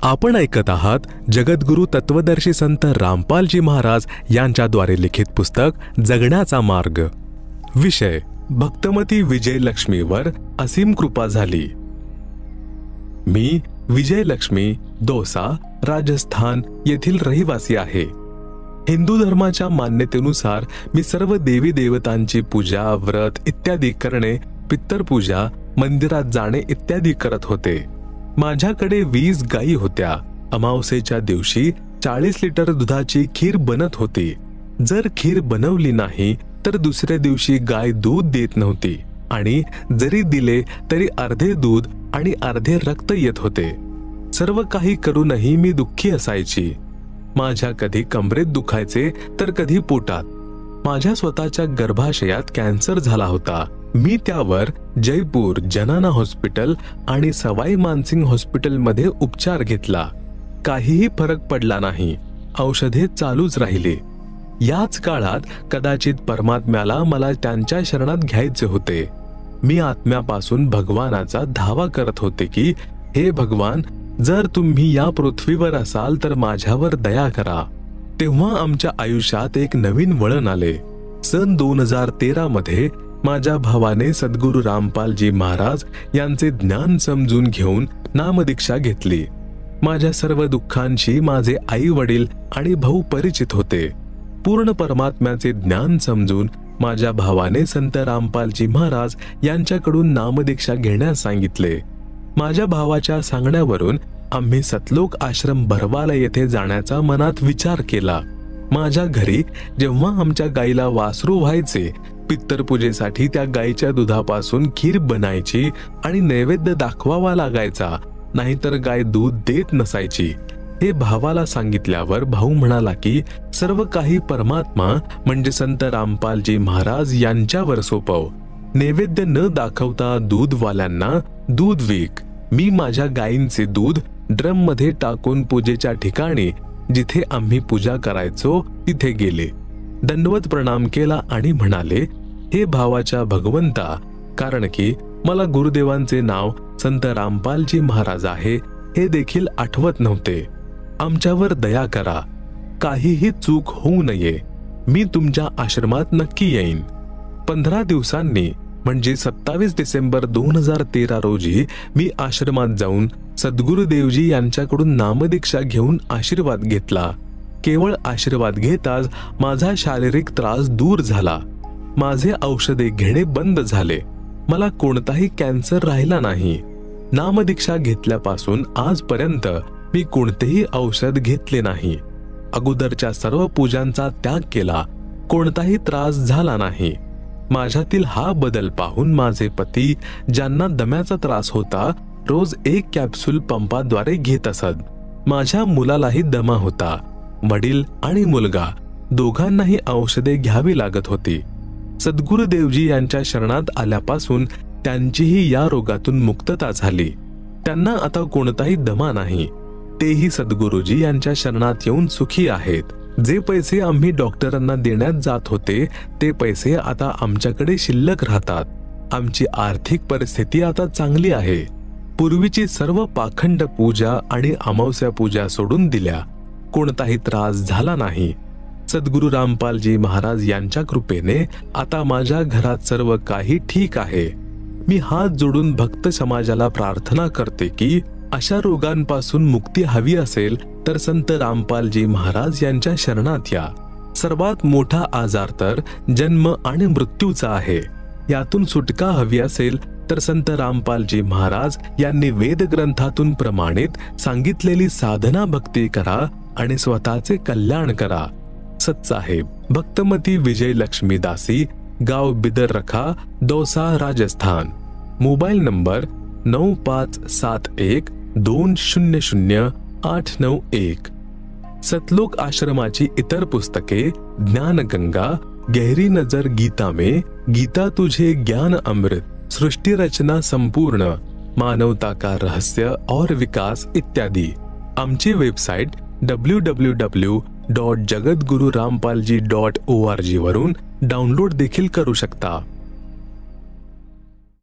आपण ऐकत आहात जगद्गुरु तत्वदर्शी संत रामपालजी महाराज यांच्याद्वारे लिखित पुस्तक जगण्याचा मार्ग। विषय भक्तमती विजयलक्ष्मीवर असीम कृपा झाली। मी विजयलक्ष्मी दौसा राजस्थान येथील रहिवासी आहे। हिंदू धर्माच्या मान्यतेनुसार मी सर्व देवी देवतांची पूजा व्रत इत्यादी करणे, पितरपूजा मंदिरात जाणे इत्यादी करत होते। माझ्याकडे 20 गायी होत्या। अमावस्येच्या दिवशी 40 लिटर दुधाची खीर बनत होती। जर खीर बनवली नाही तर दुसऱ्या दिवशी गाय दूध देत नव्हती आणि जरी दिले तरी अर्धे दूध आणि अर्धे रक्त येत होते। सर्व काही करूनही मी दुःखी असायची। माझ्या कधी कमरेत दुखायचे तर कधी पोटात। माझ्या स्वतःच्या गर्भाशयात कॅन्सर झाला होता। मी त्यावर जयपूर जनाना हॉस्पिटल आणि सवाई मानसिंग हॉस्पिटल मध्ये उपचार घेतला। काहीही फरक पडला नाही। औषधे चालूच राहिली। याच काळात कदाचित परमात्म्याला मला त्यांच्या शरणात घ्यायचे होते। मी आत्म्यापासून भगवानाचा धावा करत होते की हे भगवान, जर तुम्ही या पृथ्वीवर असाल तर माझ्यावर दया करा। तेव्हा आमच्या आयुष्यात एक नवीन वळण आले। सन 2013 मध्ये माझ्या भावाने सद्गुरू रामपालजी महाराज यांचे ज्ञान समजून घेऊन नामदीक्षा घेतली। माझ्या सर्व दुःखांशी माझे आई वडील आणि भाऊ परिचित होते। पूर्ण परमात्म्याचे ज्ञान समजून माझ्या भावाने संत रामपालजी महाराज यांच्याकडून नामदीक्षा घेण्यास सांगितले। माझ्या भावाच्या सांगण्यावरून आम्ही सतलोक आश्रम बरवाला येथे जाण्याचा मनात विचार केला। माझ्या घरी जेव्हा आमच्या गाईला वासरू व्हायचे, पितरपूजेसाठी त्या गाईच्या दुधापासून खीर बनायची आणि नैवेद्य दाखवावा लागायचा, नाहीतर गाय दूध देत नसायची। हे भावाला सांगितल्यावर भाऊ म्हणाला की सर्व काही परमात्मा म्हणजे संत रामपालजी महाराज यांच्यावर सोपव। नैवेद्य न दाखवता दूधवाल्यांना दूध विक। मी माझ्या गायींचे दूध ड्रम मध्ये टाकून पूजेच्या ठिकाणी जिथे आम्ही पूजा करायचो तिथे गेले। दंडवत प्रणाम केला आणि म्हणाले, हे भावाच्या भगवंता, कारण की मला गुरुदेवांचे नाव संत रामपालजी महाराज आहे हे देखील आठवत नव्हते। आमच्यावर दया करा, काहीही चूक होऊ नये। मी तुमच्या आश्रमात नक्की येईन। 15 दिवसांनी म्हणजे 27 डिसेंबर 2013 रोजी मी आश्रमात जाऊन सद्गुरुदेवजी यांच्याकडून नामदीक्षा घेऊन आशीर्वाद घेतला। केवळ आशीर्वाद घेताच माझा शारीरिक त्रास दूर झाला। माझे औषधे घेणे बंद झाले। मला कोणताही कॅन्सर राहिला नाही। नामदीक्षा घेतल्यापासून आजपर्यंत मी कोणतेही औषध घेतले नाही। अगोदरच्या सर्व पूजांचा त्याग केला। कोणताही त्रास झाला नाही। माझ्यातील हा बदल पाहून माझे पती, ज्यांना दम्याचा त्रास होता, रोज 1 कॅप्सूल पंपाद्वारे घेत असत। माझ्या मुलालाही दमा होता। वडील आणि मुलगा दोघांनाही औषधे घ्यावी लागत होती। सद्गुरुदेवजी यांच्या शरणात आल्यापासून त्यांचीही या रोगातून मुक्तता झाली। त्यांना आता कोणताही दमा नाही। तेही सद्गुरुजी यांच्या शरणात येऊन सुखी आहेत। जे पैसे आम्ही डॉक्टरांना देण्यात जात होते ते पैसे आता आमच्याकडे शिल्लक राहतात। आमची आर्थिक परिस्थिती आता चांगली आहे। पूर्वीची सर्व पाखंड पूजा आणि अमावस्या पूजा सोडून दिल्या। कोणताही त्रास झाला नाही। सद्गुरू रामपालजी महाराज यांच्या कृपेने आता माझ्या घरात सर्व काही ठीक आहे। मी हात जोडून भक्त समाजाला प्रार्थना करते की अशा रोगांपासून मुक्ती हवी असेल तर संत रामपालजी महाराज यांच्या शरणात या। सर्वात मोठा आजार तर जन्म आणि मृत्यूचा आहे। यातून सुटका हवी असेल तर संत रामपालजी महाराज यांनी वेद ग्रंथातून प्रमाणित सांगितलेली साधना भक्ती करा आणि स्वतःचे कल्याण करा। सतसाहेब भक्तमती विजयलक्ष्मी दासी, गाव बिदररखा, दौसा, राजस्थान। Mobile number 9571200891। सतलोक आश्रमाची इतर पुस्तके ज्ञानगंगा, गहरी नजर गीता में, गीता तुझे ज्ञान अमृत, सृष्टि रचना संपूर्ण, मानवता का रहस्य और विकास इत्यादी। आमची वेबसाईट www.jagadgururampalji.org वरून डाउनलोड देखील करू शकता।